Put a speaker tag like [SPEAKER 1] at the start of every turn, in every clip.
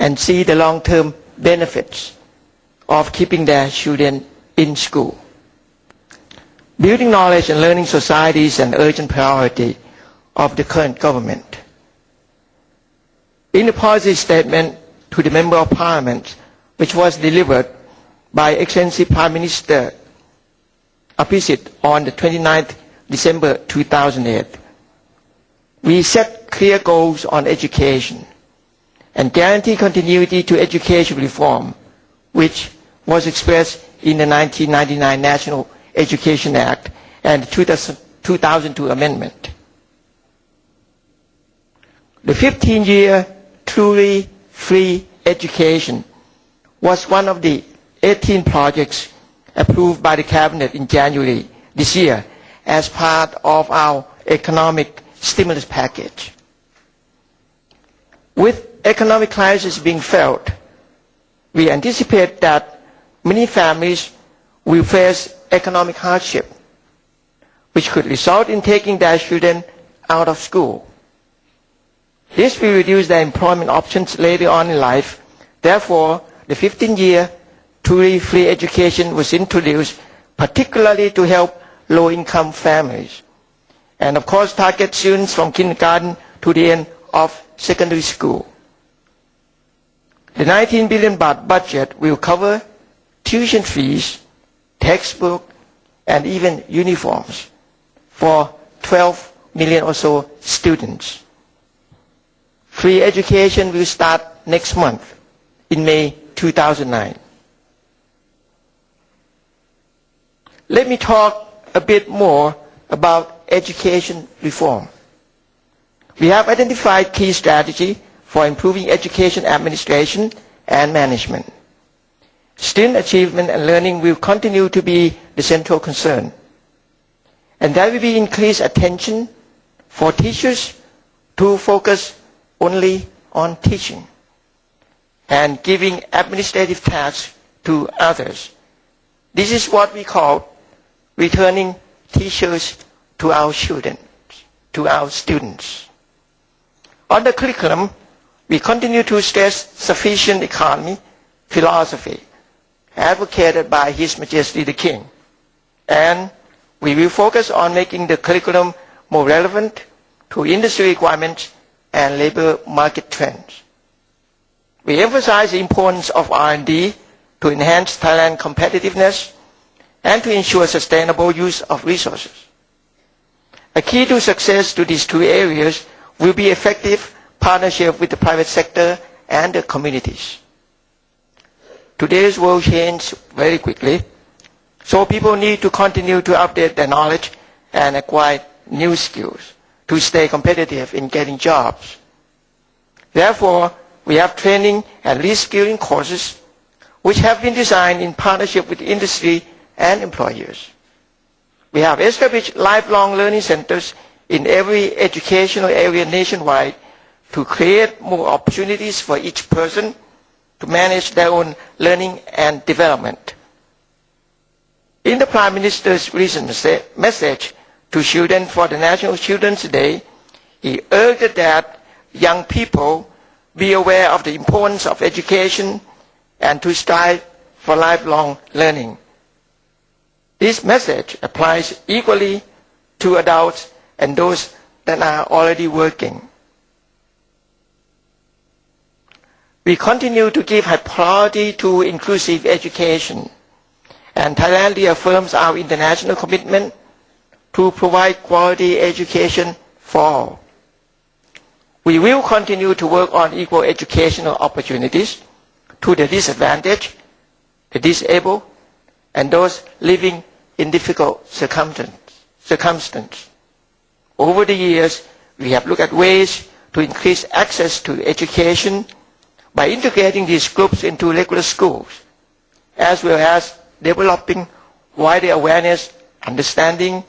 [SPEAKER 1] and see the long-term benefits of keeping their children in school. Building knowledge and learning society is an urgent priority of the current government. In the policy statement to the Member of Parliament, which was delivered by Excellency Prime Minister Abhisit on the 29th December 2008, we set clear goals on education and guarantee continuity to education reform, which was expressed in the 1999 National Education Act and the 2002 Amendment. The 15-year truly free education was one of the 18 projects approved by the Cabinet in January this year as part of our economic stimulus package. With economic crisis being felt, we anticipate that many families will face economic hardship, which could result in taking their children out of school. This will reduce their employment options later on in life. Therefore, the 15-year truly free education was introduced particularly to help low-income families, and of course target students from kindergarten to the end of secondary school. The 19 billion baht budget will cover tuition fees, textbook, and even uniforms for 12 million or so students. Free education will start next month in May 2009. Let me talk a bit more about education reform. We have identified key strategy for improving education administration and management. Student achievement and learning will continue to be the central concern. And there will be increased attention for teachers to focus only on teaching and giving administrative tasks to others. This is what we call returning teachers to our children, to our students. On the curriculum, we continue to stress sufficient economy philosophy advocated by His Majesty the King, and we will focus on making the curriculum more relevant to industry requirements and labor market trends. We emphasize the importance of R&D to enhance Thailand's competitiveness and to ensure sustainable use of resources. A key to success to these two areas will be effective partnership with the private sector and the communities. Today's world changes very quickly, so people need to continue to update their knowledge and acquire new skills to stay competitive in getting jobs. Therefore, we have training and reskilling courses which have been designed in partnership with industry and employers. We have established lifelong learning centers in every educational area nationwide to create more opportunities for each person to manage their own learning and development. In the Prime Minister's recent message to children for the National Children's Day, he urged that young people be aware of the importance of education and to strive for lifelong learning. This message applies equally to adults and those that are already working. We continue to give high priority to inclusive education, and Thailand reaffirms our international commitment to provide quality education for all. We will continue to work on equal educational opportunities to the disadvantaged, the disabled, and those living in difficult circumstances. Over the years, we have looked at ways to increase access to education by integrating these groups into regular schools, as well as developing wider awareness, understanding,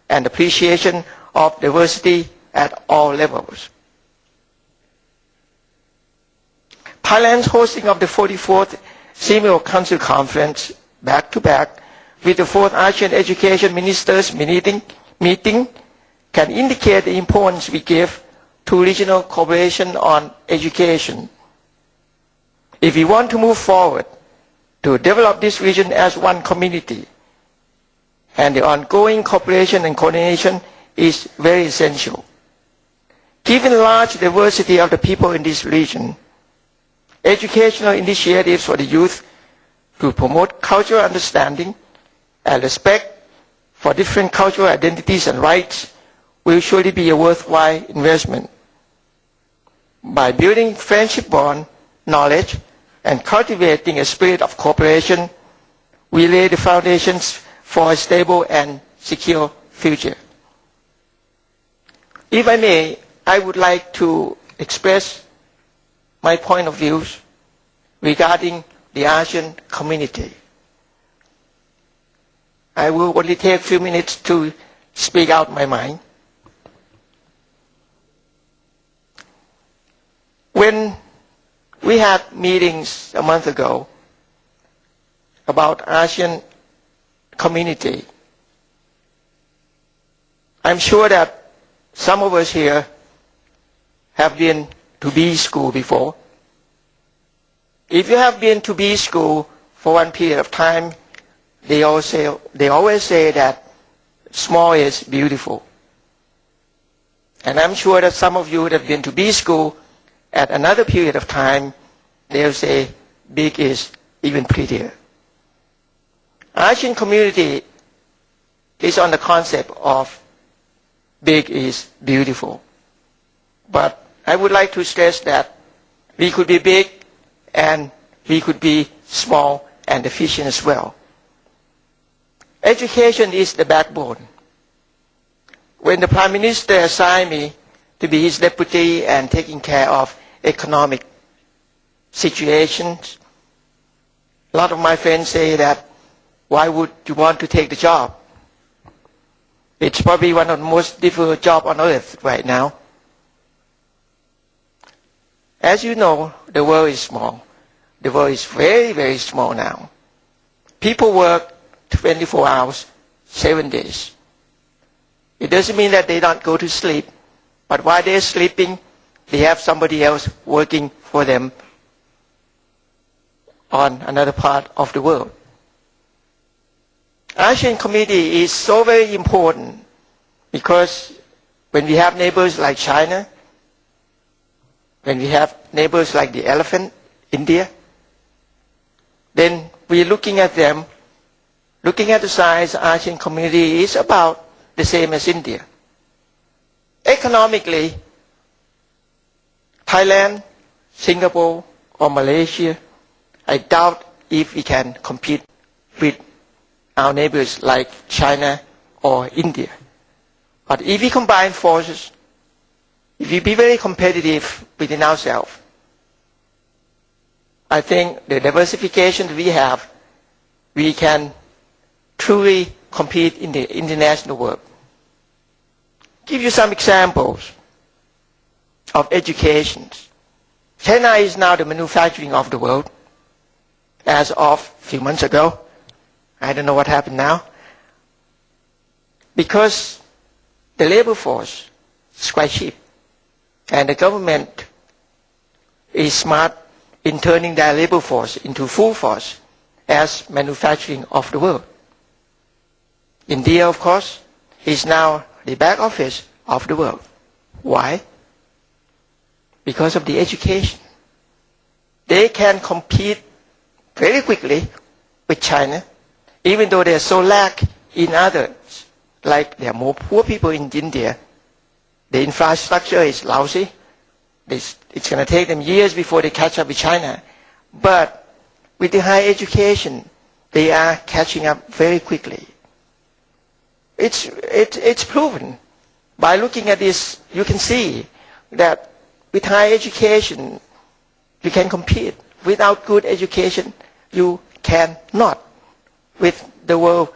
[SPEAKER 1] and appreciation of diversity at all levels. Thailand's hosting of the 44th Senior Council Conference back-to-back with the 4th ASEAN Education Ministers meeting can indicate the importance we give to regional cooperation on education. If we want to move forward to develop this region as one community, and the ongoing cooperation and coordination is very essential. Given the large diversity of the people in this region, educational initiatives for the youth to promote cultural understanding and respect for different cultural identities and rights will surely be a worthwhile investment. By building friendship bond, knowledge, and cultivating a spirit of cooperation, we lay the foundations for a stable and secure future. If I may, I would like to express my point of views regarding the ASEAN community. I will only take a few minutes to speak out my mind. When we had meetings a month ago about ASEAN community, I'm sure that some of us here have been to B school before. If you have been to B school for one period of time, they always say that small is beautiful. And I'm sure that some of you would have been to B school at another period of time, they'll say big is even prettier. ASEAN community is on the concept of big is beautiful. But I would like to stress that we could be big and we could be small and efficient as well. Education is the backbone. When the Prime Minister assigned me to be his deputy and taking care of economic situations, a lot of my friends say that, why would you want to take the job? It's probably one of the most difficult jobs on earth right now. As you know, the world is small. The world is very, very small now. People work 24 hours, 7 days. It doesn't mean that they don't go to sleep, but while they're sleeping, they have somebody else working for them on another part of the world. ASEAN community is so very important because when we have neighbors like China, when we have neighbors like the elephant, India, then we're looking at them, looking at the size of ASEAN community is about the same as India. Economically, Thailand, Singapore, or Malaysia, I doubt if we can compete with our neighbors like China or India. But if we combine forces, if we be very competitive within ourselves, I think the diversification that we have, we can truly compete in the international world. Give you some examples of education. China is now the manufacturing of the world. As of a few months ago, I don't know what happened now, because the labor force is quite cheap, and the government is smart in turning their labor force into full force as manufacturing of the world. India, of course, is now the back office of the world. Why? Because of the education. They can compete very quickly with China, even though they are so lack in others, like there are more poor people in India. The infrastructure is lousy. It's going to take them years before they catch up with China. But with the high education, they are catching up very quickly. It's proven. By looking at this, you can see that with high education, you can compete. Without good education, you cannot. With the world